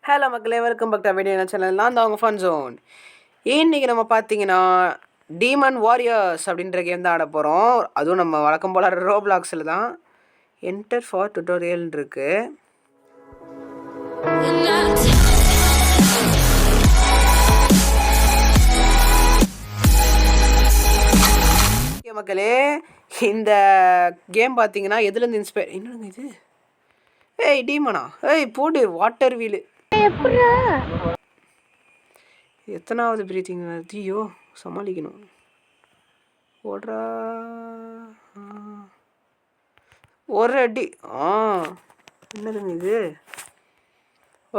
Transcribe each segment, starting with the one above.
Hello மக்களே, welcome back to video channel. நான் தான் உங்கள் ஃபன் ஜோன். இன்றைக்கி நம்ம பார்த்தீங்கன்னா டீமன் வாரியர்ஸ் அப்படின்ற கேம் தான் ஆட போகிறோம். அதுவும் நம்ம வழக்கம் போல் ரோப்ளாக்ஸில் தான். என்டர் ஃபார் டுட்டோரியல் இருக்குது. மக்களே, இந்த கேம் பார்த்தீங்கன்னா எதுலேருந்து இன்ஸ்பயர் என்னங்க இது? ஏய் டீமனா, ஏய் போடு வாட்டர் வீலு. எத்தனாவது பிரீத்திங் ஐயோ சமாளிக்கணும். ஓடுறா ஒரு அடி. என்னதுங்க இது?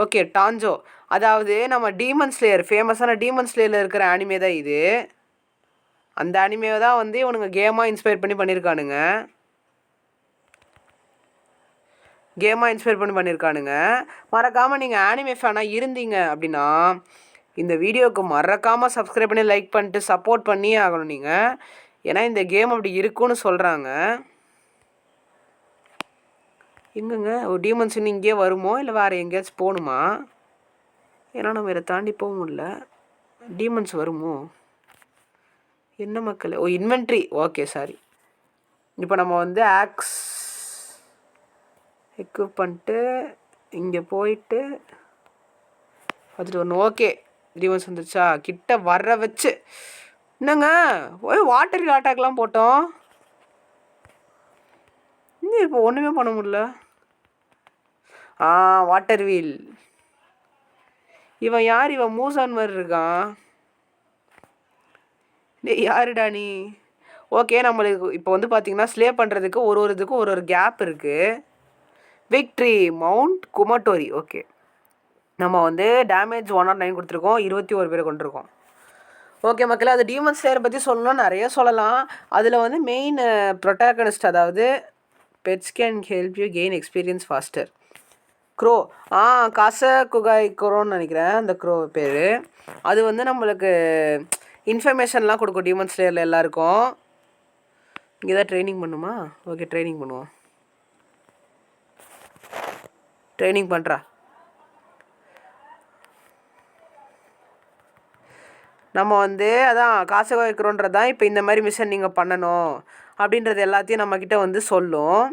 ஓகே, டான்ஜோ. அதாவது நம்ம டீமன் ஸ்லேயர், ஃபேமஸான டீமன் ஸ்லேயரில் இருக்கிற அனிமே தான் இது. அந்த அனிமேவை தான் வந்து இவனுங்க கேமாக இன்ஸ்பயர் பண்ணியிருக்கானுங்க. மறக்காமல் நீங்கள் ஆனிமே ஃபேனாக இருந்தீங்க அப்படின்னா இந்த வீடியோவுக்கு மறக்காமல் சப்ஸ்கிரைப் பண்ணி லைக் பண்ணிட்டு சப்போர்ட் பண்ணியே ஆகணும் நீங்கள். ஏன்னா இந்த கேம் அப்படி இருக்குன்னு சொல்கிறாங்க. எங்கங்க ஒரு டீமன்ஸ் இங்கே வருமோ இல்லை வேறு எங்கேயாச்சும் போகணுமா? ஏன்னா நம்ம இதை தாண்டி போக முடியல. டீமன்ஸ் வருமோ என்ன மக்கள்? இன்வென்ட்ரி. Okay sorry. இப்போ நம்ம வந்து ஆக்ஸ் எக்யூப் பண்ணிட்டு இங்கே போயிட்டு பார்த்துட்டு வரணும். ஓகே, டீமன்ஸ் வந்துருச்சா? கிட்ட வர வச்சு என்னங்க வாட்டர் அட்டாக்லாம் போட்டோம். இன்னும் இப்போ ஒன்றுமே பண்ண முடியல. Water wheel. இவன் யார்? இவன் மூசான் மாதிரி இருக்கான். யாருடா நீ? ஓகே, நம்மளுக்கு இப்போ வந்து பார்த்தீங்கன்னா ஸ்லே பண்ணுறதுக்கு ஒரு இதுக்கும் ஒரு கேப் இருக்குது. Victory mount குமட்டோரி. ஓகே, நம்ம வந்து டேமேஜ் 109 கொடுத்துருக்கோம். 21 பேரை கொண்டிருக்கோம். ஓகே மக்களே, அது டீமன் ஸ்லேயரை பற்றி சொல்லணும்னா நிறைய சொல்லலாம். அதில் வந்து மெயின் ப்ரொட்டாகனிஸ்ட், அதாவது pets can help you gain experience faster. க்ரோ குகாய் க்ரோன்னு நினைக்கிறேன் அந்த க்ரோ பேர். அது வந்து நம்மளுக்கு இன்ஃபர்மேஷன்லாம் கொடுக்கும் டீமன் ஸ்லேயரில் எல்லாருக்கும். இங்கே தான் ட்ரைனிங் பண்ணுமா? ஓகே, ட்ரைனிங் பண்ணுவோம். ட்ரைனிங் பண்ணுறா. நம்ம வந்து அதான் காசு வைக்கிறோன்றது தான் இப்போ இந்த மாதிரி மிஷன் நீங்கள் பண்ணணும் அப்படின்றது எல்லாத்தையும் நம்மக்கிட்ட வந்து சொல்லும்.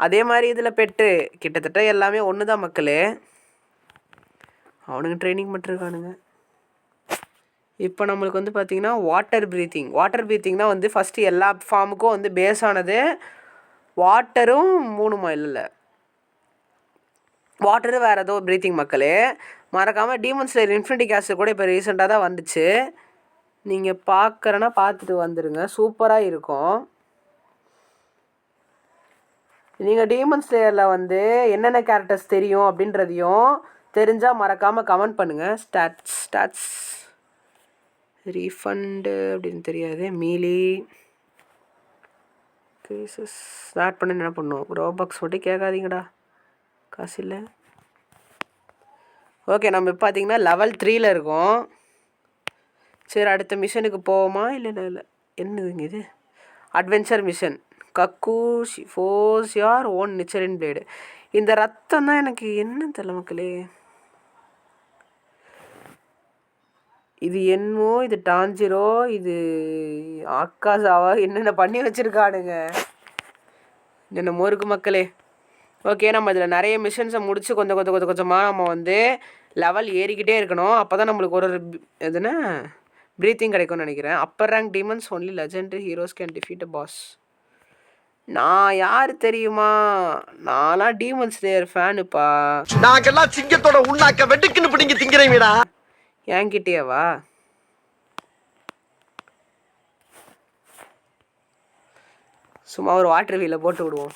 அதே மாதிரி இதில் பெட்டு கிட்டத்தட்ட எல்லாமே ஒன்று தான் மக்களே. அவனுங்க ட்ரைனிங் பண்ணிருக்கானுங்க. இப்போ நம்மளுக்கு வந்து பார்த்திங்கன்னா வாட்டர் ப்ரீத்திங்னா வந்து ஃபஸ்ட்டு எல்லா ஃபார்முக்கும் வந்து பேஸானது வாட்டரும் 3 இல்லை வாட்டரு வேறு ஏதோ ப்ரீத்திங் மக்களே. மறக்காமல் டீமன் ஸ்லேயர் இன்ஃபினிட்டி கேஸ்ட் கூட இப்போ ரீசெண்டாக தான் வந்துச்சு. நீங்கள் பார்க்குறேன்னா பார்த்துட்டு வந்துடுங்க, சூப்பராக இருக்கும். நீங்கள் டீமன் ஸ்லேயரில் வந்து என்னென்ன கேரக்டர்ஸ் தெரியும் அப்படின்றதையும் தெரிஞ்சால் மறக்காமல் கமெண்ட் பண்ணுங்கள். ஸ்டாட்ஸ் ரீஃபண்டு அப்படின்னு தெரியாது. மீலி கேசஸ் ஸ்டார்ட் பண்ண என்ன பண்ணுவோம்? ரோபாக்ஸ் மட்டும் கேட்காதீங்கடா, காசு இல்லை. ஓகே, நம்ம இப்போ பார்த்தீங்கன்னா லெவல் 3 இருக்கோம். சரி, அடுத்த மிஷனுக்கு போவோமா? இல்லை என்னதுங்க இது? Adventure mission. கக்கு forge your own Nichirin blade. இந்த ரத்தம் தான் எனக்கு என்ன தெரியல மக்களே. இது என்னமோ, இது டான்ஜிரோ, இது ஆக்காசாவா, என்னென்ன பண்ணி வச்சுருக்கானுங்க, என்னென்னமோ இருக்குது மக்களே. ஓகே, நம்ம இதில் நிறைய மிஷன்ஸை முடித்து கொஞ்சமாக நம்ம வந்து லெவல் ஏறிக்கிட்டே இருக்கணும். அப்போ தான் நம்மளுக்கு ஒரு எதுனா ப்ரீத்திங் கிடைக்கும்னு நினைக்கிறேன். Upper rank demons only legendary heroes can defeat a boss. நான் யார் தெரியுமா? நான்லாம் டீமன் ஸ்லேயர் ஃபேனுப்பா. நாங்கெல்லாம் சிங்கத்தோட உண்ணாக்க வெட்டுக்குன்னு பிடிங்க திங்கிறீங்கடா. என்கிட்டேவா? சும்மா ஒரு வாட்டர் வீலை போட்டு விடுவோம்.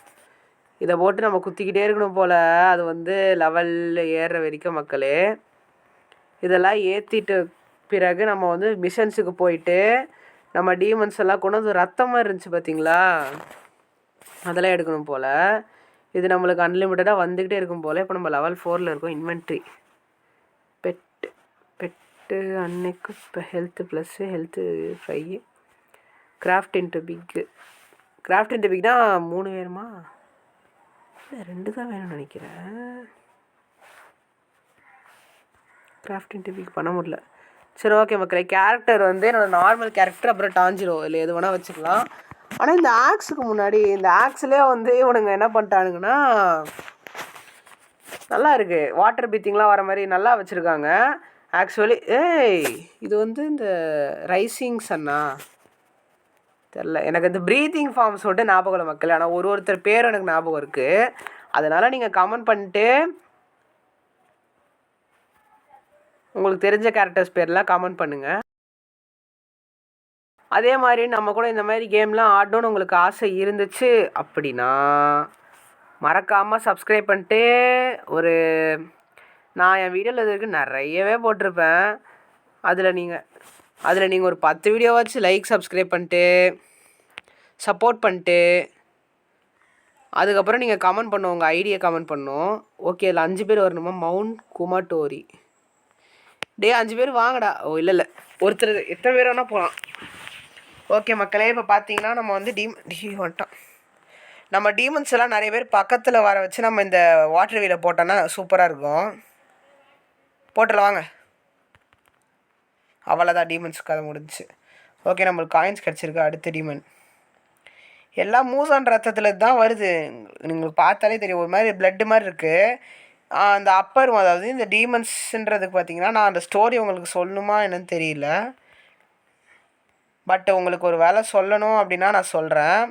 இதை போட்டு நம்ம குத்திக்கிட்டே இருக்கணும் போல். அது வந்து லெவலில் ஏறுற வரைக்கும் மக்களே. இதெல்லாம் ஏற்றிட்டு பிறகு நம்ம வந்து மிஷன்ஸுக்கு போயிட்டு நம்ம டீமன்ஸ் எல்லாம் கொண்டு வந்து ரத்தமாக இருந்துச்சு பார்த்தீங்களா, அதெல்லாம் எடுக்கணும் போல். இது நம்மளுக்கு அன்லிமிட்டடாக வந்துக்கிட்டே இருக்கும் போல். இப்போ நம்ம லெவல் 4 இருக்கோம். இன்வென்ட்ரி பெட்டு அன்னைக்கு இப்போ health plus health 5. Craft into பிக்னா 3 வேணுமா? இல்லை 2 தான் வேணும்னு நினைக்கிறேன். கிராஃப்டிங் டிபிக்கு பண்ண முடியல. சரி ஓகே மக்களே, கேரக்டர் வந்து என்னோடய நார்மல் கேரக்டர், அப்புறம் டாஞ்சிரோ இல்லை எது வேணால் வச்சுக்கலாம். ஆனால் இந்த ஆக்ஸுக்கு முன்னாடி இந்த ஆக்ஸ்லேயே வந்து இவனுங்க என்ன பண்ணிட்டானுங்கன்னா நல்லா இருக்குது, வாட்டர் பீத்திங்லாம் வர மாதிரி நல்லா வச்சுருக்காங்க. ஆக்சுவலி இது வந்து இந்த ரைசிங் சன்னா தெரில, எனக்கு இந்த ப்ரீத்திங் ஃபார்ம்ஸ் மட்டும் ஞாபகம் இல்லை மக்கள். ஆனால் ஒருத்தர் பேர் எனக்கு ஞாபகம் இருக்குது. அதனால் நீங்கள் கமெண்ட் பண்ணிட்டு உங்களுக்கு தெரிஞ்ச கேரக்டர்ஸ் பேர்லாம் கமெண்ட் பண்ணுங்கள். அதே மாதிரி நம்ம கூட இந்த மாதிரி கேம்லாம் ஆடணும்னு உங்களுக்கு ஆசை இருந்துச்சு அப்படின்னா மறக்காமல் சப்ஸ்கிரைப் பண்ணிட்டு நான் என் வீடியோவில் இதுக்கு நிறையவே போட்டிருப்பேன். அதில் நீங்கள் ஒரு 10 வீடியோவாச்சும் லைக் சப்ஸ்கிரைப் பண்ணிட்டு சப்போர்ட் பண்ணிட்டு அதுக்கப்புறம் நீங்கள் கமெண்ட் பண்ணணும், உங்கள் ஐடியை கமெண்ட் பண்ணணும். ஓகே, அதில் 5 பேர் வரணுமா? மவுண்ட் குமாட்டோரி. 5 பேர் வாங்கடா. இல்லை ஒருத்தர் எத்தனை பேர் வேணால் போகலாம். ஓகே மக்களே, இப்போ பார்த்தீங்கன்னா நம்ம வந்து வந்துட்டோம். நம்ம டீமன்ஸ் எல்லாம் நிறைய பேர் பக்கத்தில் வர வச்சு நம்ம இந்த வாட்டர் வீலை போட்டோன்னா சூப்பராக இருக்கும். போட்டலாம் வாங்க. அவ்வளோதான், டீமன்ஸ் கதை முடிஞ்சிச்சு. ஓகே, நம்மளுக்கு காயின்ஸ் கிடச்சிருக்கு. அடுத்த டீமன் எல்லாம் மூசான் ரத்தத்தில் தான் வருது. உங்களுக்கு பார்த்தாலே தெரியும், ஒரு மாதிரி பிளட்டு மாதிரி இருக்குது. அந்த அப்பர், அதாவது இந்த டீமன்ஸுன்றதுக்கு பார்த்தீங்கன்னா நான் அந்த ஸ்டோரி உங்களுக்கு சொல்லணுமா என்னன்னு தெரியல. பட் உங்களுக்கு ஒரு வேலை சொல்லணும் அப்படின்னா நான் சொல்கிறேன்.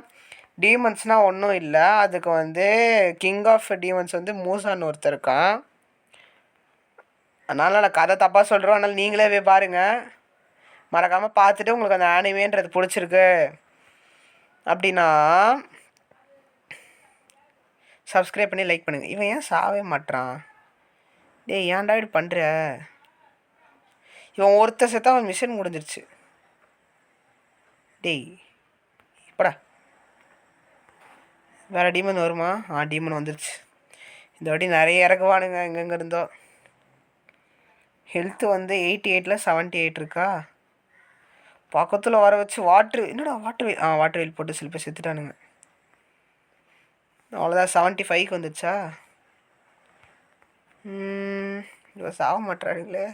டீமன்ஸ்னால் ஒன்றும் இல்லை, அதுக்கு வந்து கிங் ஆஃப் டீமன்ஸ் வந்து மூசான்னு ஒருத்தர் இருக்கான். அதனால் நான் கதை தப்பாக சொல்கிறோம், அதனால் நீங்களே போய் பாருங்கள். மறக்காமல் பார்த்துட்டு உங்களுக்கு அந்த ஆனிமேன்றது பிடிச்சிருக்கு அப்படின்னா சப்ஸ்கிரைப் பண்ணி லைக் பண்ணுங்கள். இவன் ஏன் சாவே மாட்டான்? ஏன்டா இப்படி பண்ணுற? இவன் ஒருத்தர் சேர்த்தா அவன் மிஷன் முடிஞ்சிருச்சு. இப்படா வேறு டீமன் வருமா? டீமன் வந்துருச்சு. இந்த வாட்டி நிறைய இறக்குவானுங்க எங்கெங்கே இருந்தோ. ஹெல்த்து வந்து 88ல் 78 இருக்கா. பக்கத்தில் வர வச்சு என்னடா வாட்டர் வீல் போட்டு சில பேர் செத்துட்டானுங்க. அவ்வளோதான், 75க்கு வந்துடுச்சா? சாக மாட்டுறாருங்களே.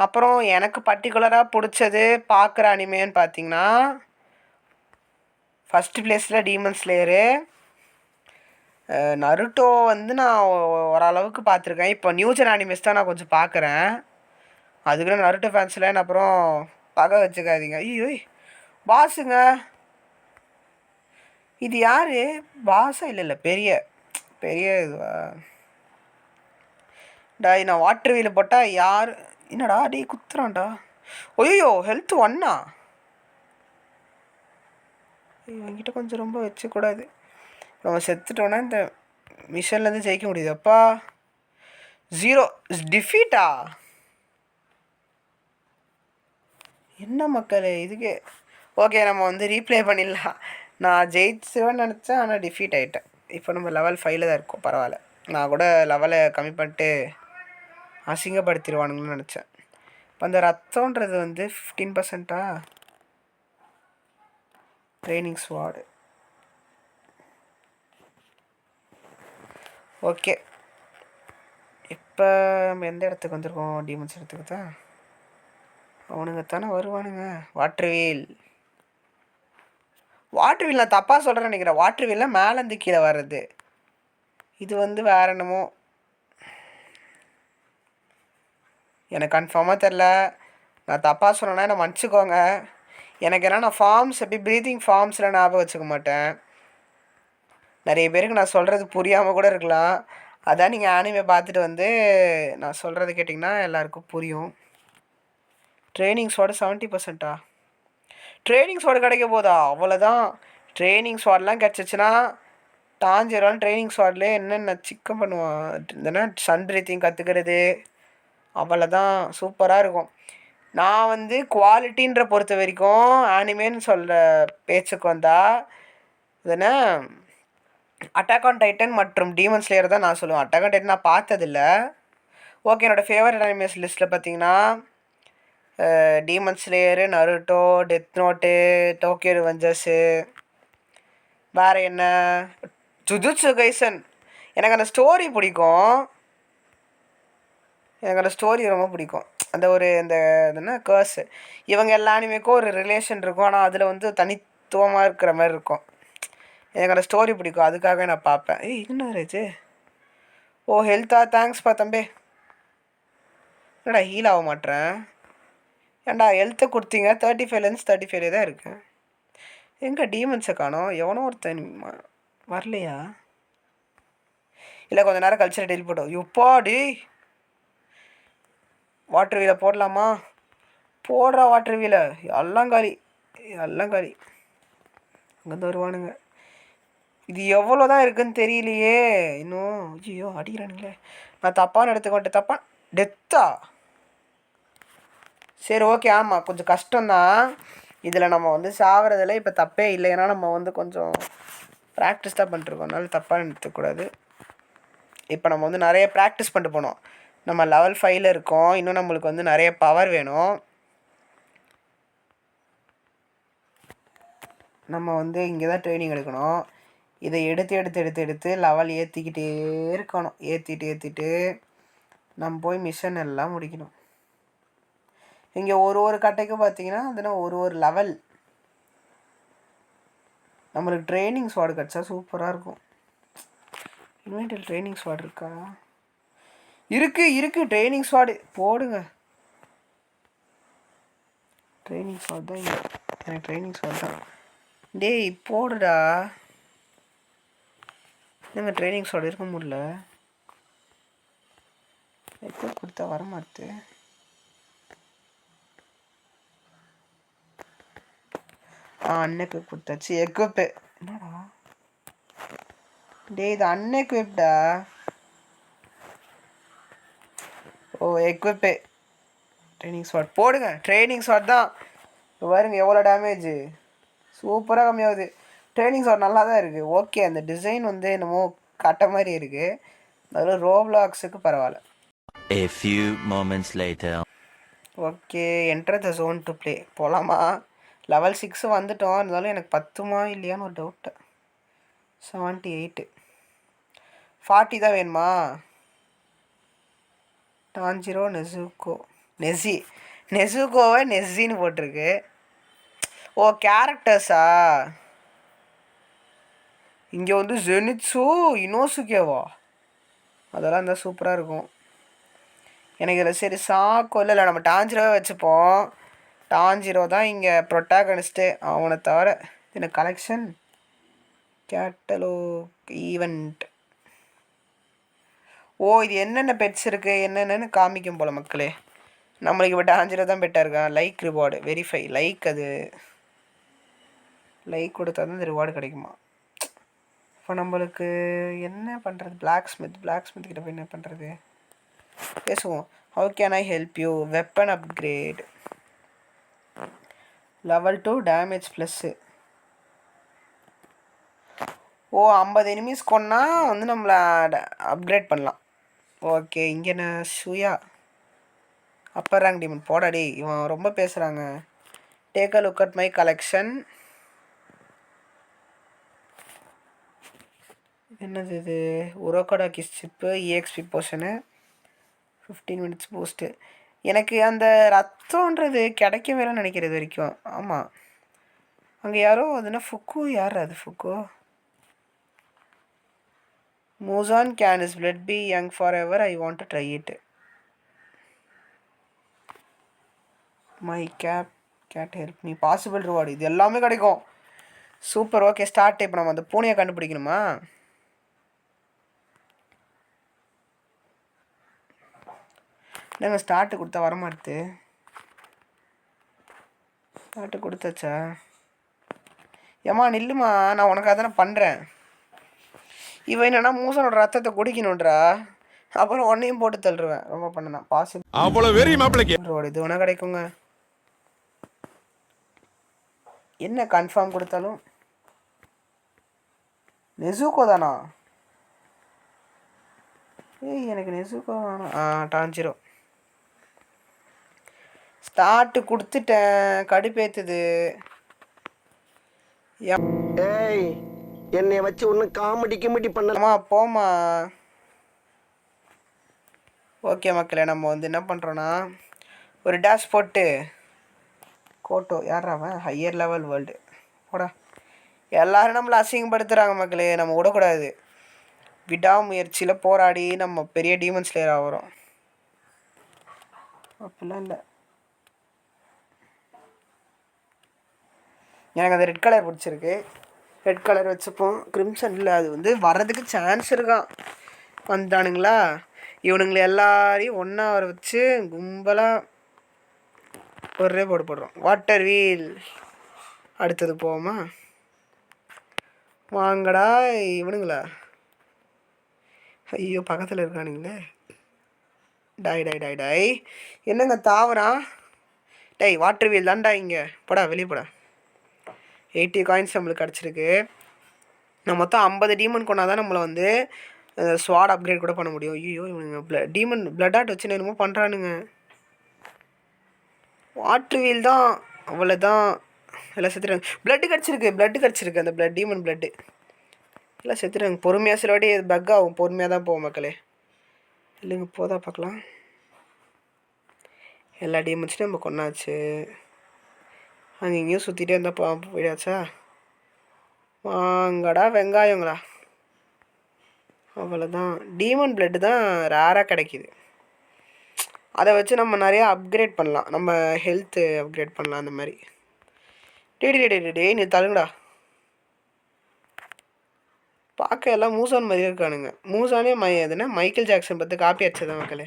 அப்புறம் எனக்கு பர்டிகுலராக பிடிச்சது பார்க்குற அனிமேன்னு பார்த்தீங்கன்னா ஃபஸ்ட்டு ப்ளேஸில் டீமன் ஸ்லேயரு. நருட்டோ வந்து நான் ஓரளவுக்கு பார்த்துருக்கேன். இப்போ நியூஜன் அனிமேஸ் தான் நான் கொஞ்சம் பார்க்குறேன். அதுக்குள்ள நருட்டோ ஃபேன்ஸில் அப்புறம் பகை வச்சுக்காதீங்க. ஐயோ பாஸுங்க, இது யார் பாஸா? இல்லை பெரிய இதுவா? நான் வாட்டர் வீலை போட்டால் யார்? என்னடா குத்துறான்டா. ஐயோ ஹெல்த் 1 என்கிட்ட கொஞ்சம் ரொம்ப வச்சுக்கூடாது. நம்ம செத்துட்டோன்னா இந்த மிஷன்லேருந்து ஜெயிக்க முடியுது. அப்பா 0 டிஃபீட்டா? என்ன மக்களே இதுக்கு? ஓகே, நம்ம வந்து ரீப்ளே பண்ணிடலாம். நான் ஜெயிச்சுவேன்னு நினச்சேன், ஆனால் டிஃபீட் ஆகிட்டேன். இப்போ நம்ம லெவல் 5ல் தான் இருக்கோம். பரவாயில்ல, நான் கூட லெவலை கம்மி பண்ணிட்டு அசிங்கப்படுத்திடுவானுங்கன்னு நினச்சேன். இப்போ அந்த ரத்தம்ன்றது வந்து 15%. Training sword. ஓகே, இப்போ நம்ம எந்த இடத்துக்கு வந்திருக்கோம்? டீமன்ஸ் இடத்துக்கு தான். அவனுங்க தானே வருவானுங்க. வாட்டர் வீல் நான் தப்பாக சொல்கிறேன்னு நினைக்கிறேன். வாட்டர் வீலில் மேலேருந்து கீழே வர்றது. இது வந்து வேறு என்னமோ, எனக்கு கன்ஃபார்மாக தெரில. நான் தப்பாக சொன்னேன்னா என்னை மன்னிச்சிக்கோங்க. எனக்கு ஏன்னா நான் ஃபார்ம்ஸ் எப்படி ப்ரீத்திங் ஃபார்ம்ஸில் ஞாபகம் வச்சுக்க மாட்டேன். நிறைய பேருக்கு நான் சொல்கிறது புரியாமல் கூட இருக்கலாம். அதான் நீங்கள் ஆனிமே பார்த்துட்டு வந்து நான் சொல்கிறது கேட்டிங்கன்னா எல்லாருக்கும் புரியும். Training sword 70%. ட்ரைனிங் ஸ்வாடு கிடைக்க போதா? அவ்வளோதான். ட்ரைனிங் ஸ்வாட்லாம் கிடச்சிச்சின்னா டாஞ்சிரோன்னு ட்ரைனிங் ஸ்வாட்லேயே என்னென்ன சிக்கன் பண்ணுவான். இல்லைன்னா சன் ப்ரீத்திங் கற்றுக்கிறது, அவ்வளோதான், சூப்பராக இருக்கும். நான் வந்து குவாலிட்டின்ற பொறுத்த வரைக்கும் ஆனிமேன்னு சொல்கிற பேச்சுக்கு வந்தால் இதுனா அட்டாக் ஆன் டைட்டன் மற்றும் டீமன் ஸ்லேயர் தான் நான் சொல்லுவேன். அட்டாக் ஆன் டைட்டன் நான் பார்த்ததில்ல. ஓகே, என்னோடய ஃபேவரட் அனிமேஸ் லிஸ்ட்டில் பார்த்தீங்கன்னா Demon Slayer, Naruto, Death Note, Tokyo Revengers, வேறு என்ன, ஜுஜுட்சு கைசன். எனக்கு அந்த ஸ்டோரி பிடிக்கும். எனக்கு அந்த ஸ்டோரி ரொம்ப பிடிக்கும். அந்த ஒரு அந்த என்ன கேர்ஸு இவங்க எல்லா அனிமேக்கும் ஒரு ரிலேஷன் இருக்கும். ஆனால் அதில் வந்து தனித்துவமாக இருக்கிற மாதிரி இருக்கும். எனக்கு அந்த ஸ்டோரி பிடிக்கும். அதுக்காகவே நான் பார்ப்பேன். ஏய் என்ன ரேஜு? ஓ ஹெல்த்தா? தேங்க்ஸ்ப்பா தம்பி. என்னடா ஹீல் ஆக மாட்டேறேன். ஏன்டா ஹெல்த்தை கொடுத்தீங்க? 35 35 தான் இருக்கு. எங்கே டீமன்ஸை காணோம்? எவனோ ஒருத்தன் வரலையா? இல்லை கொஞ்சம் நேரம் கழிச்சு டெய்லி போட்டோம். எப்பாடி வாட்டர் வீலை போடலாமா? போடுறா வாட்டர் வீலை. எல்லாம் காலி எல்லாம் காலி. அங்கேருந்து வருவானுங்க. இது எவ்வளோ தான் இருக்குதுன்னு தெரியலையே இன்னும். ஐயோ அடிக்கிறானுங்களே. நான் தப்பான எடுத்துக்கொண்டேன். தப்பா டெத்தா? சரி ஓகே. ஆமாம் கொஞ்சம் கஷ்டம்தான் இதில். நம்ம வந்து சாகிறதில் இப்போ தப்பே இல்லை. ஏன்னா நம்ம வந்து கொஞ்சம் ப்ராக்டிஸ் தான் பண்ணிட்டுருக்கோம். அதனால தப்பாக எடுத்துக்கூடாது. இப்போ நம்ம வந்து நிறைய ப்ராக்டிஸ் பண்ணிட்டு போனோம். நம்ம லெவல் 5ல் இருக்கோம். இன்னும் நம்மளுக்கு வந்து நிறைய பவர் வேணும். நம்ம வந்து இங்கே தான் ட்ரைனிங் எடுக்கணும். இதை எடுத்து லெவல் ஏற்றிக்கிட்டே இருக்கணும். ஏற்றிட்டு நம்ம போய் மிஷன் எல்லாம் முடிக்கணும். இங்கே ஒரு கட்டைக்கும் பார்த்தீங்கன்னா அதுனா ஒரு லெவல். நம்மளுக்கு ட்ரைனிங் ஸ்வாட் கிடச்சா சூப்பராக இருக்கும். இன்வென்டரியில் ட்ரைனிங் ஸ்வாட் இருக்கா? இருக்குது ட்ரைனிங் ஸ்வாடு போடுங்க. ட்ரைனிங் ஸ்வாட் தான் இங்கே. எனக்கு ட்ரைனிங் ஸ்வாட் தான். டேய் போடுடா. என்னங்க ட்ரைனிங் ஸ்வாட் இருக்க முடியல. எக்யூப் கொடுத்தா வரமாட்டு. அன்னைக்கு கொடுத்தாச்சு எக்யூப்பு. என்னடா டே இது அன்எக்யூப்டா. ஓ எக்யூப்பு. ட்ரைனிங் ஸ்வாட் போடுங்க. ட்ரைனிங் ஸ்வாட் தான். இப்போ பாருங்க எவ்வளோ டேமேஜு. சூப்பராக கம்மியாகுது. ட்ரைனிங் ஸ்வாட் நல்லா தான் இருக்குது. ஓகே அந்த டிசைன் வந்து என்னமோ கட்ட மாதிரி இருக்குது. அதில் ரோப்ளாக்ஸுக்கு பரவாயில்ல. A few moments later. Okay enter the zone to play. போகலாமா? லெவல் 6 வந்துட்டோம். இருந்தாலும் எனக்கு பத்துமா இல்லையான்னு ஒரு டவுட்டு. 78 40 தான் வேணுமா? டான்ஜிரோ நெசுகோ நெசுகோவை நெஸ்ஸின்னு போட்டிருக்கு. ஓ கேரக்டர்ஸா? இங்கே வந்து ஜெனிட்ஸு இனோசுகேவா? அதெல்லாம் இருந்தால் சூப்பராக இருக்கும். எனக்கு இதில் சரி சாக்கோ இல்லை நம்ம டான்ஜிரோவே வச்சுப்போம். டான்ஜிரோ தான் இங்கே ப்ரொட்டாகனிஸ்ட்டு. அவனை தவிர எனக்கு கலெக்ஷன் கேட்டலோக் ஈவெண்ட். ஓ இது என்னென்ன பெட்ஸ் இருக்குது என்னென்னு காமிக்கும் போல் மக்களே. நம்மளுக்கு இப்போ டான்ஜிரோ தான் பெட்டாக இருக்கான். Like reward verify like. அது லைக் கொடுத்தா தான் இந்த ரிவார்டு கிடைக்குமா? இப்போ நம்மளுக்கு என்ன பண்ணுறது? பிளாக் ஸ்மித் கிட்ட போய் என்ன பண்ணுறது? பேசுவோம். How can I help you? Weapon upgrade level 2 damage plus. Oh 50 enemies கொன்னா வந்து நம்மளை அப்கிரேட் பண்ணலாம். ஓகே இங்கே என்ன சுயா அப்பர் ரேங்க் டீமன் போடாடி. இவன் ரொம்ப பேசுகிறாங்க. Take a look at my collection. என்னது இது? உரோக்கோடா கிஸ் சிப்பு EXP போர்ஷனு 15 மினிட்ஸ் பூஸ்ட்டு. எனக்கு அந்த ரத்தம்ன்றது கிடைக்கவே இல்லைன்னு நினைக்கிறது வரைக்கும். ஆமாம் அங்கே யாரோ அதுனா ஃபுக்கு. யார் அது ஃபுக்கு? மூசான் can is blood be young forever I ஐ வாண்ட் டு ட்ரை இட். My cat help me. Possible reward. இது எல்லாமே கிடைக்கும். Super okay start. இப்போ நம்ம அந்த பூனையை கண்டுபிடிக்கணுமா? இல்லைங்க ஸ்டார்ட்டு கொடுத்தா வரமாட்டுது. ஸ்டார்ட்டு கொடுத்தாச்சா? ஏம்மா நில்லுமா, நான் உனக்காக தானே பண்ணுறேன். இவன் என்னன்னா மூசனோட ரத்தத்தை குடிக்கணுன்றா. அப்புறம் ஒன்னையும் போட்டு தள்ளுருவேன். ரொம்ப பண்ணதான் பாசிபிள். அவ்வளோ வெறி மாப்பிளைக்கு இது ஒன்றா கிடைக்குங்க. என்ன கன்ஃபார்ம் கொடுத்தாலும் நெசுகோ தானா? ஏய் எனக்கு நெசுகோ வேணாம். டான்ஜிரோ ஸ்டார்ட்டு கொடுத்துட்டேன். கடுப்பேத்துது. ஏய் என்னைய வச்சு ஒன்றும் காமெடி கிமெடி பண்ணலாமா? போமா. ஓகே மக்களே, நம்ம வந்து என்ன பண்ணுறோன்னா ஒரு டேஷ் போட்டு கோட்டோ யார் அவன் ஹையர் லெவல் வேர்ல்டு போடா. எல்லோரும் நம்மளை அசிங்கப்படுத்துகிறாங்க மக்களே, நம்ம விடக்கூடாது. விடாமுயற்சியில் போராடி நம்ம பெரிய டீமன் ஸ்லேயர் ஆகிறோம். அப்படிலாம் இல்லை, எனக்கு அந்த ரெட் கலர் பிடிச்சிருக்கு. ரெட் கலர் வச்சுப்போம். கிரிம்சனில் அது வந்து வர்றதுக்கு சான்ஸ் இருக்கான். வந்துட்டானுங்களா, இவனுங்களை எல்லாரையும் ஒன்றா வர வச்சு கும்பலாக ஒரே போடுறோம். வாட்டர் வீல் அடுத்தது போவோமா? வாங்கடா இவனுங்களா, ஐயோ பக்கத்தில் இருக்கானுங்களே. டாய் டாய் டாய் டாய், என்னங்க தாவறான்? டேய் வாட்டர் வீல் தான்டா இங்கே, போடா வெளியே போடா. 80 காயின்ஸ் நம்மளுக்கு கிடச்சிருக்கு. நம்ம மொத்தம் 50 டீமன் கொண்டா தான் நம்மளை வந்து ஸ்வாட் அப்கிரேட் கூட பண்ண முடியும். ஐயோ இவனுங்க டீமன் பிளட் ஆர்ட் வச்சு என்னமோ பண்ணுறானுங்க. வாட்டர் வீல் தான், அவ்வளோதான். எல்லாம் செத்துறாங்க. பிளட்டு கிடச்சிருக்கு அந்த டீமன் பிளட்டு எல்லாம் செத்துறாங்க. பொறுமையாக சில வாட்டி பக் ஆகும், பொறுமையாக தான் போகும் மக்களே. இல்லைங்க போதா பார்க்கலாம். எல்லா டீமன்ஸும் நம்ம கொண்டாச்சு. அங்கே இங்கேயும் சுற்றிட்டே இருந்தால் போயிடாச்சா? வாங்கடா வெங்காயங்களா, அவ்வளோதான். டீமன் பிளட்டு தான் ரேராக கிடைக்கிது. அதை வச்சு நம்ம நிறையா அப்கிரேட் பண்ணலாம், நம்ம ஹெல்த்து அப்கிரேட் பண்ணலாம் அந்த மாதிரி. டே நீ தள்ளுங்கடா. பார்க்க எல்லாம் மூசான் மாதிரியே இருக்கானுங்க. மூசானே எதுனா மைக்கேல் ஜாக்சன் பார்த்து காப்பி அடிச்சதான் மக்களே.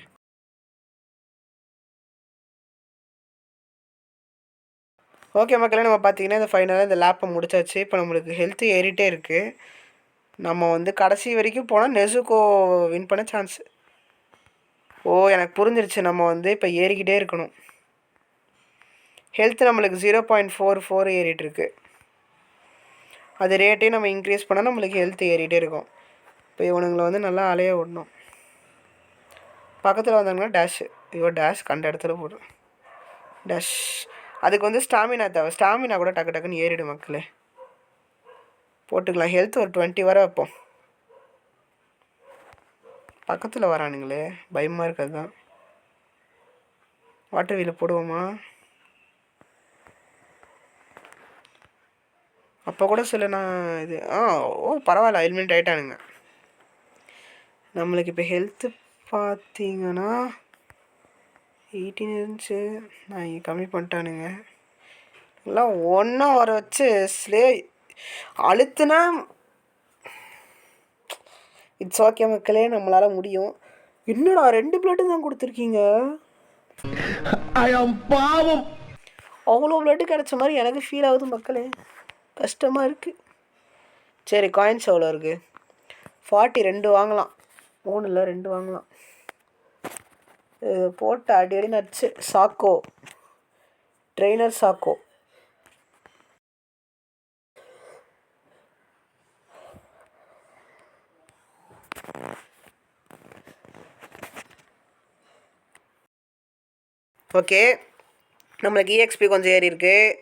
ஓகே மக்களே, நம்ம பார்த்தீங்கன்னா இந்த ஃபைனலாக இந்த லேப்பை முடிச்சாச்சு. இப்போ நம்மளுக்கு ஹெல்த்து ஏறிட்டே இருக்குது. நம்ம வந்து கடைசி வரைக்கும் போனால் நெசுக்கோ வின் பண்ண சான்ஸ். எனக்கு புரிஞ்சிருச்சு. நம்ம வந்து இப்போ ஏறிக்கிட்டே இருக்கணும். ஹெல்த்து நம்மளுக்கு 0.44 ஏறிட்டுருக்கு. அது ரேட்டையும் நம்ம இன்க்ரீஸ் பண்ணால் நம்மளுக்கு ஹெல்த்து ஏறிட்டே இருக்கும். இப்போ இவனுங்களை வந்து நல்லா அலைய விடணும். பக்கத்தில் வந்தாங்கன்னா டேஷ், டேஷ் கண்ட இடத்துல போடுறோம். டேஷ் அதுக்கு வந்து ஸ்டாமினா தேவை. ஸ்டாமினா கூட டக்கு டக்குன்னு ஏறிடும் மக்களே. போட்டுக்கலாம். ஹெல்த் ஒரு 20 வர வைப்போம். பக்கத்தில் வரானுங்களே, பயமாக இருக்கிறது தான். வாட்டர் வீல் போடுவோமா? அப்போ கூட சில நான் இது பரவாயில்ல, எலிமினேட் ஆகிட்டானுங்க. நம்மளுக்கு இப்போ ஹெல்த்து பார்த்தீங்கன்னா 18 இருந்துச்சு. நான் இங்கே கம்மி பண்ணிட்டானுங்க. எல்லாம் ஒன்றா வர வச்சு அழுத்துனா இட்ஸ் ஓகே மக்களே, நம்மளால் முடியும். என்னடா 2 பிளட்டு தான் கொடுத்துருக்கீங்க. பாவம், அவ்வளோ பிளட்டு கிடச்ச மாதிரி எனக்கு ஃபீல் ஆகுது மக்களே. கஷ்டமாக இருக்குது. சரி, காயின்ஸ் எவ்வளோ இருக்குது? 42 வாங்கலாம். 3 இல்லை 2 வாங்கலாம். போட்டு அடி நடிச்சு. சாக்கோ ட்ரெயினர் சாக்கோ. ஓகே, நம்மளுக்கு EXP கொஞ்சம் ஏறி இருக்குது.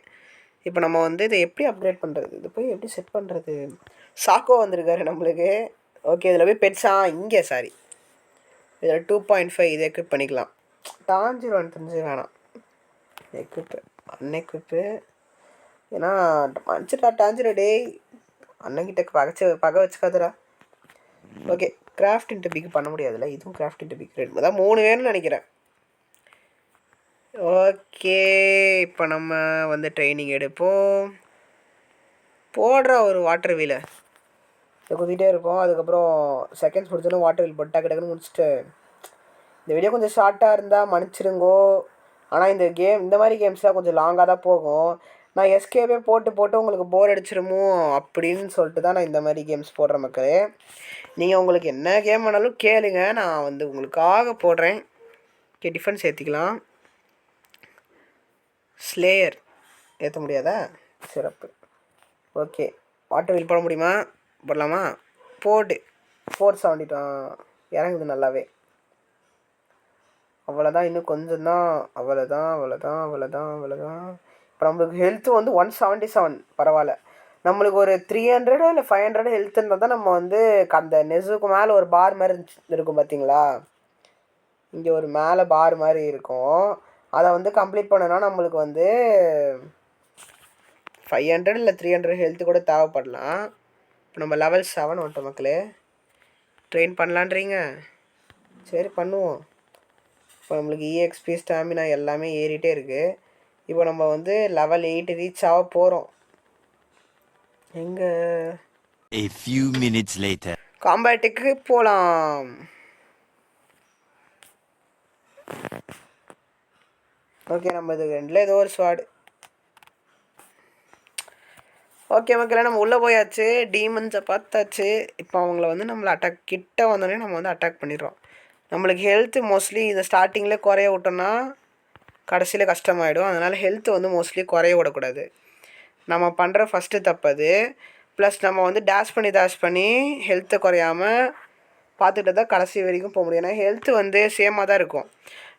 இப்போ நம்ம வந்து இதை எப்படி அப்கிரேட் பண்ணுறது, இது போய் எப்படி செட் பண்ணுறது? சாக்கோ வந்திருக்காரு நம்மளுக்கு. ஓகே, இதில் போய் பெட்ஸா இங்கே சாரி இதில் 2.5 இதை எக்யூப் பண்ணிக்கலாம். டாஞ்சிரோன்னு தெரிஞ்சு வேணாம். எக்யூப்பு அன்எக்யூப்பு, ஏன்னா மனுச்சுட்டா டாஞ்சிரோ. டே அண்ணங்கிட்ட பகை வச்சுக்காதுரா. ஓகே, கிராஃப்ட் இன்ட்டு பிக் பண்ண முடியாதுல்ல. இதுவும் கிராஃப்ட் இன்ட்டு பிக் ரெண்டு தான் 3 வேணும்னு நினைக்கிறேன். ஓகே, இப்போ நம்ம வந்து ட்ரைனிங் எடுப்போம். போடுற ஒரு வாட்டர் வீலை இதை குத்திட்டே இருப்போம். அதுக்கப்புறம் செகண்ட்ஸ் முடிச்சாலும் வாட்டர் வீல் போட்டு டக்கு டக்குன்னு முடிச்சுட்டு. இந்த வீடியோ கொஞ்சம் ஷார்ட்டாக இருந்தால் மன்னிச்சிருங்கோ. ஆனால் இந்த மாதிரி கேம்ஸ்லாம் கொஞ்சம் லாங்காக தான் போகும். நான் எஸ்கேவே போட்டு உங்களுக்கு போர் அடிச்சிருமோ அப்படின்னு சொல்லிட்டு தான் நான் இந்த மாதிரி கேம்ஸ் போடுற மக்களே. நீங்கள் உங்களுக்கு என்ன கேம் வேணாலும் கேளுங்க, நான் வந்து உங்களுக்காக போடுறேன். Okay, defence ஏற்றிக்கலாம். ஸ்லேயர் ஏற்ற முடியாதா? சிறப்பு. ஓகே, வாட்டர் வீல் போட முடியுமா? போடலாமா? போட்டு 472 இறங்குது நல்லாவே. அவ்வளோதான், இன்னும் கொஞ்சம் தான். அவ்வளோதான். இப்போ நம்மளுக்கு ஹெல்த்து வந்து 177. பரவாயில்ல. நம்மளுக்கு ஒரு 300 இல்லை 500 ஹெல்த் இருந்தால் தான் நம்ம வந்து அந்த நெசுக்கு மேலே ஒரு பார் மாதிரி இருக்கும் பார்த்தீங்களா? இங்கே ஒரு மேலே பார் மாதிரி இருக்கும். அதை வந்து கம்ப்ளீட் பண்ணனா நம்மளுக்கு வந்து 500 இல்லை 300 ஹெல்த்து கூட தேவைப்படலாம். இப்போ நம்ம லெவல் 7 வந்துட்டோம் மக்களே. ட்ரெயின் பண்ணலான்றீங்க? சரி பண்ணுவோம். இப்போ நம்மளுக்கு EXP ஸ்டாமினா எல்லாமே ஏறிட்டே இருக்குது. இப்போ நம்ம வந்து லெவல் 8 ரீச் ஆக போகிறோம். எங்கே? A few minutes later. காம்பேட்டுக்கு போகலாம். ஓகே, நம்ம இது ரெண்டில் ஏதோ ஒரு ஸ்வாடு. ஓகே மக்களே, நம்ம உள்ளே போயாச்சு. டீமன்ஸை பார்த்தாச்சு. இப்போ அவங்கள வந்து நம்மளை அட்டாக் கிட்ட வந்தோடனே நம்ம வந்து அட்டாக் பண்ணிடுறோம். நம்மளுக்கு ஹெல்த்து மோஸ்ட்லி இந்த ஸ்டார்டிங்கில் குறைய விட்டோன்னா கடைசியில் கஷ்டமாயிடும். அதனால் ஹெல்த்து வந்து மோஸ்ட்லி குறைய விடக்கூடாது. நம்ம பண்ணுற ஃபஸ்ட்டு தப்பு அது. ப்ளஸ் நம்ம வந்து டேஷ் பண்ணி ஹெல்த்தை குறையாமல் பார்த்துட்டு தான் கடைசி வரைக்கும் போக முடியும். ஏன்னா ஹெல்த்து வந்து சேமாக தான் இருக்கும்.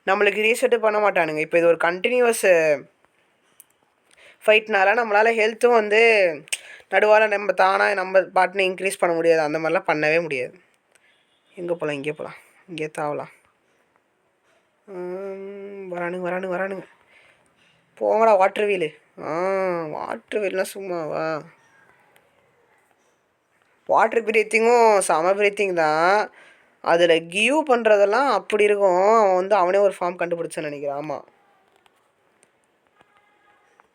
நம்மளுக்கு ரீசெட்டு பண்ண மாட்டானுங்க. இப்போ இது ஒரு கண்டினியூவஸ் ஃபைட்னால நம்மளால் ஹெல்த்தும் வந்து நடுவால் நம்ம தானாக நம்ம பாட்டுன்னு இன்க்ரீஸ் பண்ண முடியாது. அந்த மாதிரிலாம் பண்ணவே முடியாது. எங்கே போகலாம்? இங்கே போகலாம். இங்கே தாவலாம். வரானுங்க. போங்கடா வாட்டர் வீலு. வாட்டர் வீல்லாம் சும்மாவா? வாட்டர் பிரீத்திங்கும் செம பிரீத்திங் தான். அதில் கிவ் பண்ணுறதெல்லாம் அப்படி இருக்கும். அவன் வந்து அவனே ஒரு ஃபார்ம் கண்டுபிடிச்சான்னு நினைக்கிறான். ஆமாம்,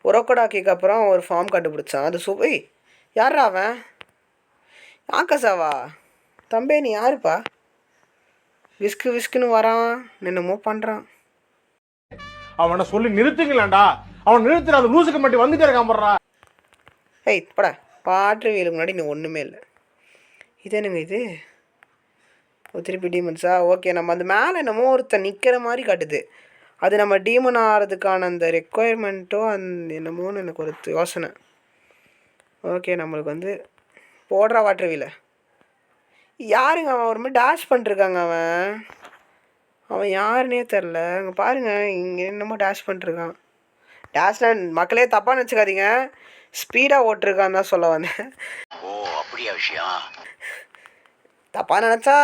உரக்கடாக்கிக்கு அப்புறம் ஒரு ஃபார்ம் கண்டுபிடிச்சான். அது யாரா அவன்? ஆகாஷாவா? தம்பே நீ யாருப்பா? விஸ்குன்னு வரான், என்னமோ பண்ணுறான். அவனை சொல்லி நிறுத்துங்களேன்டா. அவன் நிறுத்துற அந்த லூசுக்கு மட்டும் வந்துட்டே இருக்கான் போடுறா. படா வாட்டர் வீலுக்கு முன்னாடி நீ ஒன்றுமே இல்லை. இது என்னங்க இது? திருப்பி டீமன்ஸா? ஓகே, நம்ம அந்த மேலே என்னமோ ஒருத்தர் நிற்கிற மாதிரி காட்டுது. அது நம்ம டீமன் ஆகிறதுக்கான அந்த ரெக்குவயர்மெண்ட்டோ அந்த என்னமோன்னு எனக்கு ஒரு யோசனை. ஓகே, நம்மளுக்கு வந்து போடுறா வாட்டர் வீலை. யாருங்க அவன்? ஒரு மாதிரி டேஷ் பண்ணிருக்காங்க. அவன் யாருன்னே தெரில. அங்கே பாருங்கள், இங்கே என்னமோ டேஷ் பண்ணிருக்கான். டேஷ்லாம் மக்களே தப்பாக நினச்சிக்காதீங்க, ஸ்பீடாக ஓட்டிருக்கான்னு தான் சொல்ல வந்தேன். ஓ அப்படியா விஷயம்? தப்பாக நினச்சா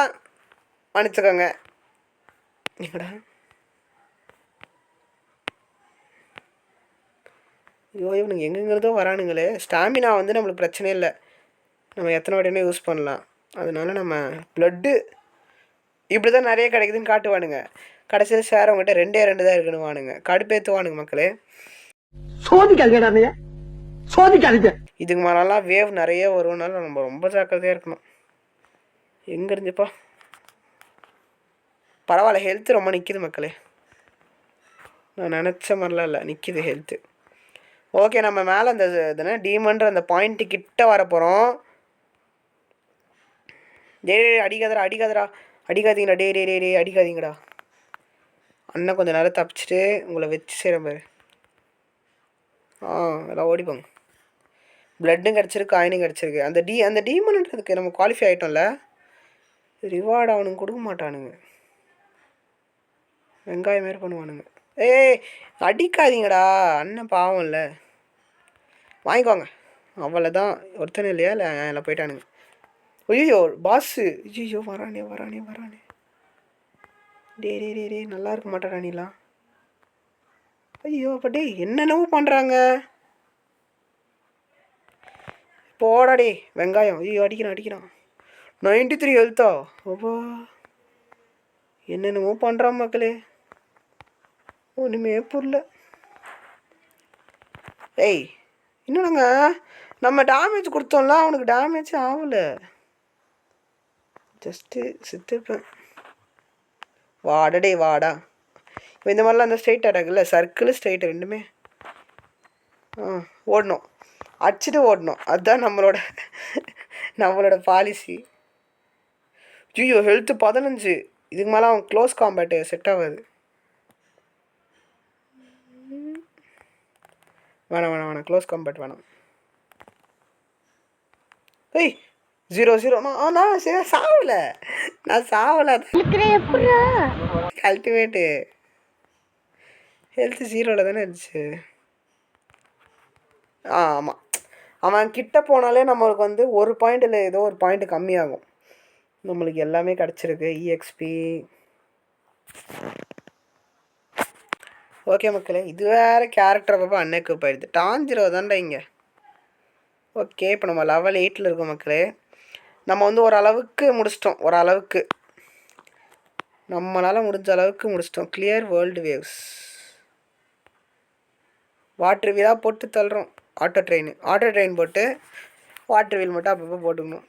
மன்னிச்சுக்கோங்க. எங்கடா? ஐயோ, இவனுங்க எங்கெங்கிறதோ வரானுங்களே. ஸ்டாமினா வந்து நம்மளுக்கு பிரச்சனை இல்லை, நம்ம எத்தனை வாட்டினா யூஸ் பண்ணலாம். அதனால நம்ம ப்ளட்டு இப்படி தான் நிறைய கிடைக்குதுன்னு காட்டுவானுங்க. கடைசியில் சார் அவங்ககிட்ட 2 தான் இருக்குன்னு வானுங்க. கடுப்பேற்றுவானுங்க மக்களே. சோதிக்காதீங்க. இதுக்கு மேலாம் வேவ் நிறைய வருவனால நம்ம ரொம்ப ஜாக்கிரதையாக இருக்கணும். எங்கே இருந்துப்பா? பரவாயில்ல, ஹெல்த்து ரொம்ப நிற்கிது மக்களே. நான் நினச்ச மாதிரிலாம் இல்லை, நிற்கிது ஹெல்த்து. ஓகே, நம்ம மேலே அந்த இதுனா டீமன்ற அந்த பாயிண்ட்டு கிட்ட வர போகிறோம். அடிக்காதீங்கடா. அடிக்காதீங்கடா. அண்ணன் கொஞ்சம் நேரம் தப்பிச்சுட்டு உங்களை வச்சு செய்கிறேன் பாரு. எல்லாம் ஓடிப்போங்க. ப்ளட்டும் கிடச்சிருக்கு, காயினும் கிடச்சிருக்கு. அந்த டீமன்றதுக்கு நம்ம குவாலிஃபை ஆகிட்டோம்ல. ரிவார்டு அவனுக்கு கொடுக்க மாட்டானுங்க, வெங்காயம் மாரி பண்ணுவானுங்க. அடிக்காதீங்கடா, அண்ணன் பாவம் இல்லை. வாங்கிக்கோங்க, அவ்வளோதான். ஒருத்தனை இல்லையா? இல்லை போயிட்டானுங்க. ஐயோ பாஸு, ஐயோ வரானே. டே நல்லா இருக்க மாட்டாடா நீலாம். ஐயோ அப்போ என்னென்னவோ பண்ணுறாங்க. போடாடே வெங்காயம். ஐயோ அடிக்கிறான். 93 ஹெல்த்தா? ஓப்பா, என்னென்னமோ பண்ணுறான் மக்களே, ஒன்றுமே புரியல. இன்னொன்னுங்க, நம்ம டேமேஜ் கொடுத்தோம்ல, அவனுக்கு டேமேஜ் ஆகலை, ஜஸ்ட்டு சித்துப்பேன். வாடா. இப்போ இந்த மாதிரிலாம் அந்த ஸ்ட்ரைட் அட்டாக் இல்லை, சர்க்கிள் ஸ்ட்ரைட் ரெண்டுமே ஓடணும், அடிச்சுட்டு ஓடணும். அதுதான் நம்மளோட பாலிசி. ஐயோ ஹெல்த்து 15. இதுக்கு மேலே அவன் க்ளோஸ் காம்பேட்டு செட் ஆகாது. வேணாம் க்ளோஸ் காம்பேட் வேணாம். 0 நான் சாவலை. அல்டிமேட்டு ஹெல்த்து 0ல் தானே இருந்துச்சு. ஆமாம், அவன் கிட்ட போனாலே நம்மளுக்கு வந்து ஒரு பாயிண்டில் ஏதோ ஒரு பாயிண்ட் கம்மியாகும். நம்மளுக்கு எல்லாமே கிடச்சிருக்கு. EXP ஓகே மக்களே, இது வேறு கேரக்டரை பார்ப்பா அன்னைக்கு போயிடுது. டான்ஜிரோ தான்டா இங்கே. ஓகே, இப்போ நம்ம லெவல் 8 இருக்கோம் மக்களே. நம்ம வந்து ஓரளவுக்கு முடிச்சிட்டோம். ஓரளவுக்கு நம்மளால் முடிஞ்ச அளவுக்கு முடிச்சிட்டோம். Clear world waves. வாட்டர் வீலாக போட்டு தள்ளுறோம். ஆட்டோ ட்ரெயின் போட்டு வாட்டர் வீல் மட்டும் அப்பப்போ போட்டுக்கணும்.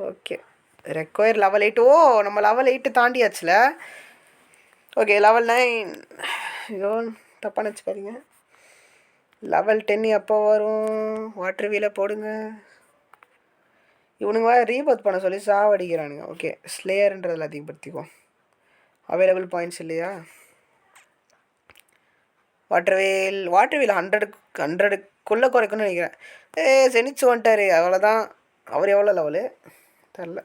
Okay, require level 8. ஓ, நம்ம லெவல் 8 தாண்டியாச்சுல. Okay, level 9. ஐயோ, தப்பாக நினச்சிக்காதீங்க. லெவல் 10 எப்போ வரும்? வாட்டர் வீலை போடுங்க. இவனுங்க ரீபர்த் பண்ண சொல்லி சாவடிக்கிறானுங்க. ஓகே, ஸ்லேயர்ன்றதில் அதிகப்படுத்திக்குவோம். அவைலபிள் பாயிண்ட்ஸ் இல்லையா? வாட்டர் வீல் 100க்குள்ளே குறைக்கணும்னு நினைக்கிறேன். செனிச்சு வந்துட்டார், அவ்வளோதான். அவர் எவ்வளோ லெவலு தெரில.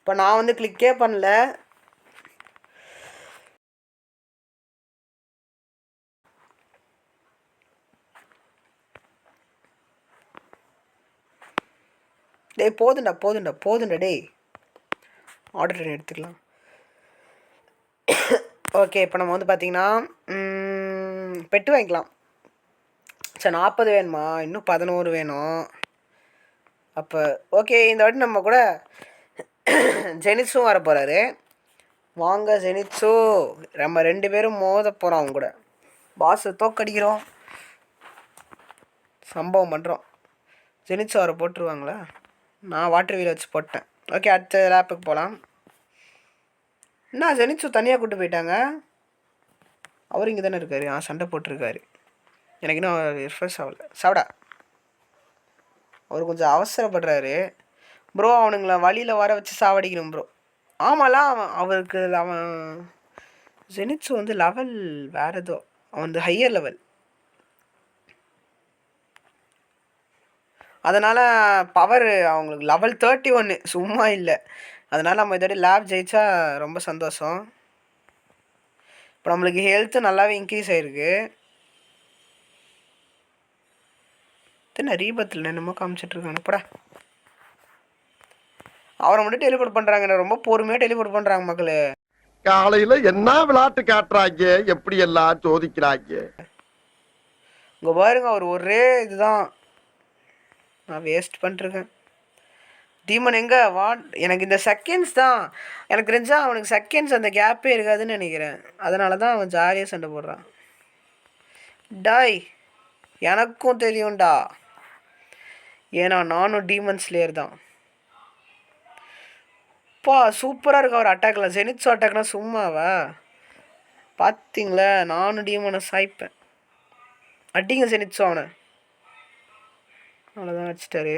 இப்போ நான் வந்து கிளிக்கே பண்ணல. டேய் போதுண்டா டேய். ஆர்டர் எடுத்துக்கலாம். ஓகே, இப்போ நம்ம வந்து பார்த்திங்கன்னா பெட்டு வாங்கிக்கலாம். சரி, 40 வேணுமா? இன்னும் 11 வேணும். அப்போ ஓகே, இந்த வாட்டி நம்ம கூட ஜெனிட்ஸும் வர போகிறாரு. வாங்க ஜெனிட்ஸு, நம்ம 2 பேரும் மோத போகிறோம். அவங்க கூட பாஸை தோக்கடிக்கிறோம், சம்பவம் பண்ணுறோம். ஜெனிட்ஸு வர போட்டுருவாங்களா? நான் வாட்டர் வீல் வச்சு போட்டேன். ஓகே, அடுத்த லேப்புக்கு போகலாம். என்ன ஜெனிட்ஸு தனியாக கூப்பிட்டு போயிட்டாங்க? அவர் இங்கே தானே இருக்கார். சண்டை போட்டிருக்காரு. எனக்கு இன்னும் ரிஃப்ரெஷ் ஆகலை. சாப்பிடா, அவர் கொஞ்சம் அவசரப்படுறாரு ப்ரோ. அவனுங்களை வழியில் வர வச்சு சாவடிக்கணும் ப்ரோ. ஆமாலாம், அவருக்கு அவன் ஜெனிட்ஸு வந்து லெவல் வேறு ஏதோ, அவன் வந்து ஹையர் லெவல். அதனால் பவர் அவங்களுக்கு லெவல் 31 சும்மா இல்லை. அதனால் நம்ம இதோட லேப் ஜெயிச்சா ரொம்ப சந்தோஷம். இப்போ நம்மளுக்கு ஹெல்த்து நல்லாவே இன்க்ரீஸ் ஆகிருக்கு. என்ன ரீபத்தில் என்னமோ காமிச்சிட்ருக்காங்க போடா. அவரை மட்டும் டெலிபோர்ட் பண்ணுறாங்க. ரொம்ப பொறுமையாக டெலிபோர்ட் பண்ணுறாங்க மக்கள். காலையில என்ன விளையாட்டு காட்டுறாங்க, எப்படி எல்லாம் சோதிக்கிறாங்க. இங்கே பாருங்க, அவர் ஒரே இதுதான். நான் வேஸ்ட் பண்ணிருக்கேன். டீமன் எங்கே எனக்கு இந்த செகண்ட்ஸ் தான். எனக்கு தெரிஞ்சா அவனுக்கு செகண்ட்ஸ் அந்த கேப்பே இருக்காதுன்னு நினைக்கிறேன். அதனால தான் அவன் ஜாலியாக சண்டை போடுறான். டாய், எனக்கும் தெரியும்டா. ஏன்னா நானும் டீமன் ஸ்லேயர் தான். சூப்பராக இருக்கு அவர் அட்டாக்லாம். ஜெனிட்ஸோ அட்டாக்னா சும்மாவா? பார்த்தீங்களா, நானும் டீமனை சாய்ப்பேன். அடிங்க ஜெனிட்ஸோ அவனை. அவ்வளோதான், அடிச்சிட்டாரு.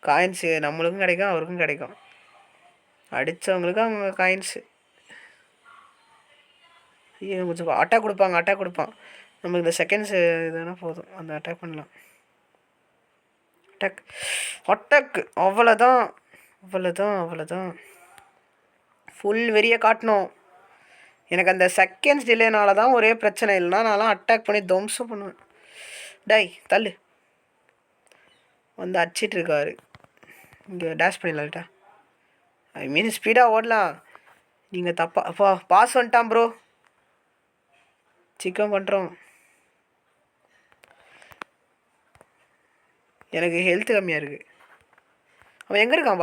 காயின்ஸு நம்மளுக்கும் கிடைக்கும், அவருக்கும் கிடைக்கும். அடித்தவங்களுக்கு அவங்க காயின்ஸு. கொஞ்சம் அட்டாக் கொடுப்பான். நம்மளுக்கு இந்த செகண்ட்ஸு இதுனா போதும், அந்த அட்டாக் பண்ணலாம். அட்டாக்கு அவ்வளோதான். ஃபுல் வெறியை காட்டணும். எனக்கு அந்த செகண்ட்ஸ் டிலேனால தான் ஒரே பிரச்சனை. இல்லைனா நான்லாம் அட்டாக் பண்ணி துவம்சம் பண்ணுவேன். டை தள்ளு வந்து அடிச்சிட்ருக்காரு. இங்கே டேஷ் பண்ணிடலாம்ட்டா. ஐ மீன் ஸ்பீடாக ஓடலாம். நீங்கள் தப்பா பாஸ் வந்துட்டான் ப்ரோ. சிக்கன் பண்ணுறோம். எனக்கு ஹெல்த்து கம்மியாக இருக்குது. அவன் எங்கே இருக்கான்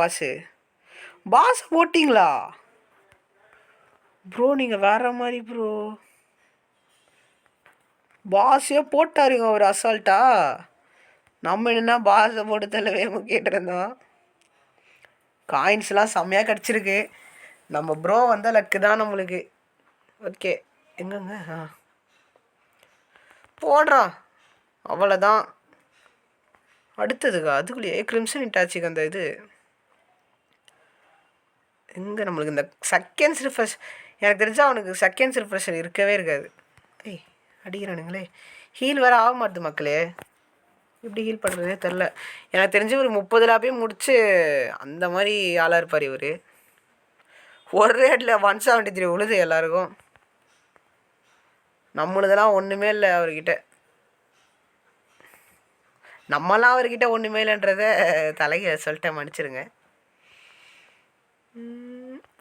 பாஸ் போட்டிங்களா ப்ரோ? நீங்கள் வேறு மாதிரி ப்ரோ. பாஸே போட்டாருங்க ஒரு அசால்ட்டா. நம்ம என்னென்னா பாஸை போட்டு தள்ளவே கேட்டிருந்தோம். காயின்ஸ்லாம் செம்மையாக கிடச்சிருக்கு. நம்ம ப்ரோ வந்த லக்கு தான் நம்மளுக்கு. ஓகே, எங்கங்க போடுறான். அவ்வளோதான். அடுத்ததுக்கா அதுக்குள்ளேயே கிரிம்சன் இட்டாச்சுக்கு அந்த இது எங்கே நம்மளுக்கு இந்த செகண்ட்ஸ் ரிஃப்ரெஷ். எனக்கு தெரிஞ்சால் அவனுக்கு செகண்ட்ஸ் ரிஃப்ரெஷன் இருக்கவே இருக்காது. அடிக்கிறானுங்களே. ஹீல் வேறு ஆக மாட்டுது மக்களே. எப்படி ஹீல் பண்ணுறதே தெரில. எனக்கு தெரிஞ்சு ஒரு 30 லாப்பையும் முடிச்சு அந்த மாதிரி ஆளாக இருப்பார் இவர். ஒரு ரேட்டில் 173 விழுது எல்லாருக்கும். நம்மளுதெல்லாம் ஒன்றுமே இல்லை அவர்கிட்ட. நம்மலாம் அவர்கிட்ட ஒன்றுமே இல்லைன்றத தலையை சொல்லிட்டேன், மன்னிச்சிருங்க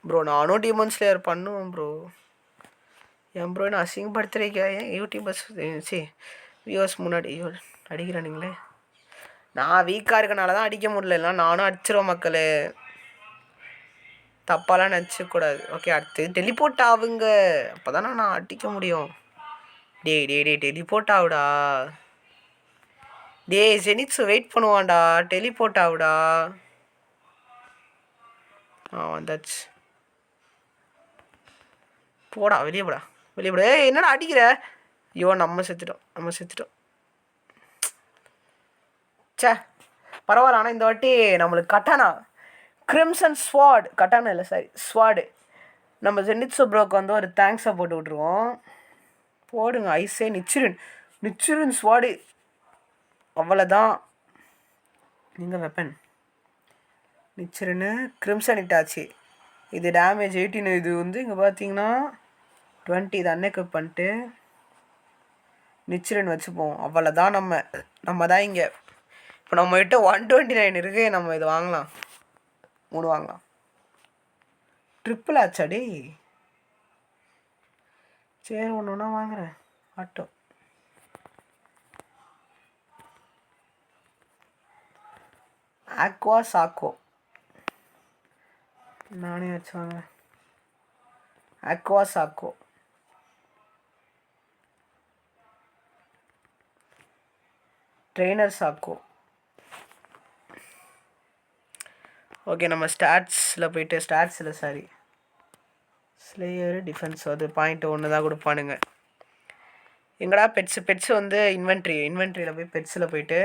ப்ரோ. நானும் டீமன் ஸ்லேயர் பண்ணுவேன் ப்ரோ. ஏன் ப்ரோ என்ன அசிங்கப்படுத்துறீங்க? ஏன் யூடியூபர்ஸ் வியூவர்ஸ் முன்னாடி அடிக்கிறானுங்களே. நான் வீக்காக இருக்கனால தான் அடிக்க முடியல, இல்லை நானும் அடிச்சிருவேன் மக்கள். தப்பாலாம் நினச்சிக்கூடாது. ஓகே, அடுத்து டெலிபோர்ட் ஆகுங்க. அப்போ தானே நான் அடிக்க முடியும். டே டெலிபோர்ட் ஆகுடா. ஜெனிட்ஸ் வெயிட் பண்ணுவான்டா. டெலிபோர்ட் ஆகுடா. வந்தாச்சு. போடா வெளியே போடா. என்னடா அடிக்கிற? ஐயோ நம்ம செத்துட்டோம். சே பரவாயில்ல. ஆனால் இந்த வாட்டி நம்மளுக்கு கட்டானா கிரிம்சன் ஸ்வாட், கட்டானா இல்லை சாரி ஸ்வாடு, நம்ம ஜெனிட்ஸோ ப்ரோக்கு வந்து ஒரு தேங்க்ஸை போட்டு விட்ருவோம். போடுங்க ஐஸே. நிச்சிரன் ஸ்வாடு. அவ்வளோதான். நீங்கள் வெப்பன் நிச்சிரன்னு கிரிம்சன் இட்டாச்சு. இது டேமேஜ் 18. இது வந்து இங்கே பார்த்தீங்கன்னா 20. இது அன்எக்யூப் பண்ணிட்டு நிச்சிரன் வச்சுப்போம். அவ்வளோதான். நம்ம தான் இங்கே. இப்போ நம்மகிட்ட 129 இருக்குது. நம்ம இது வாங்கலாம். 3 வாங்கலாம். ட்ரிப்பிள் ஆச்சாடி. சரி ஒன்று வாங்குறேன். ஆட்டோ ஆக்வா சாக்கோ நானே வச்சு வாங்குறேன். ஆக்வா சாக்கோ ட்ரெயினர் சாக்கோ. ஓகே, நம்ம ஸ்டாட்ஸில் போய்ட்டு ஸ்லேயரு டிஃபென்ஸ் அது பாயிண்ட் ஒன்று தான் கொடுப்பானுங்க. எங்கடா பெட்ஸு வந்து இன்வென்ட்ரியில் போய் பெட்ஸில் போய்ட்டு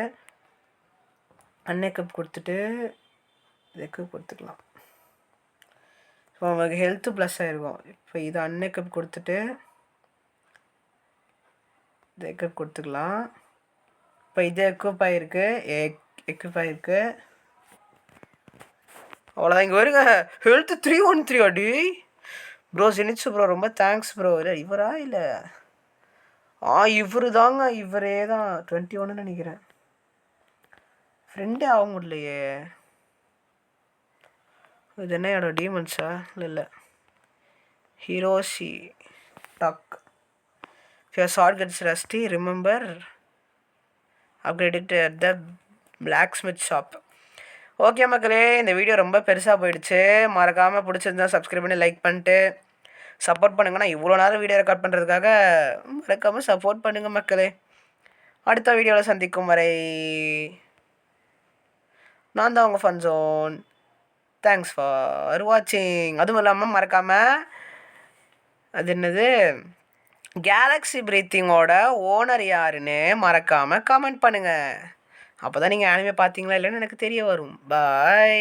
அன்எக்யூப் கொடுத்துட்டு எக்யூப் கொடுத்துக்கலாம். இப்போ நமக்கு ஹெல்த்து ப்ளஸ் ஆகிருக்கும். இப்போ இது அன்எக்யூப் கொடுத்துட்டு இது எக்யூப் கொடுத்துக்கலாம். இப்போ இது எக்யூப் ஆகிருக்கு. அவ்வளோதான். இங்கே வருங்க. ஹெல்த்து 313 அடி ப்ரோ. ஜெனிட்ஸு ப்ரோ ரொம்ப தேங்க்ஸ் ப்ரோ. இல்லை இவரா இல்லை இவரே தான் 21 நினைக்கிறேன். ஃப்ரெண்டே ஆக முடியலையே. இது என்ன இடம்? டீமன்ஸா? இல்லை Hiroshi talk. Your short cuts rusty, remember upgrade at the blacksmith shop. Okay மக்களே, இந்த வீடியோ ரொம்ப பெருசாக போயிடுச்சு. மறக்காமல் பிடிச்சிருந்தா சப்ஸ்கிரைப் பண்ணி லைக் பண்ணிட்டு சப்போர்ட் பண்ணுங்க. நான் இவ்வளோ நேரம் வீடியோ ரெக்கார்ட் பண்ணுறதுக்காக மறக்காமல் சப்போர்ட் பண்ணுங்கள் மக்களே. அடுத்த வீடியோவில் சந்திக்கும் வரை நான் தான் உங்கள் ஃபன் ஜோன். தேங்க்ஸ் ஃபார் வாட்சிங். அதுவும் இல்லாமல் மறக்காமல் அது என்னது கேலக்ஸி பிரீத்திங்கோட ஓனர் யாருன்னு மறக்காமல் கமெண்ட் பண்ணுங்கள். அப்போ தான் நீங்கள் அனிமே பார்த்தீங்களா இல்லைன்னு எனக்கு தெரிய வரும். பாய்.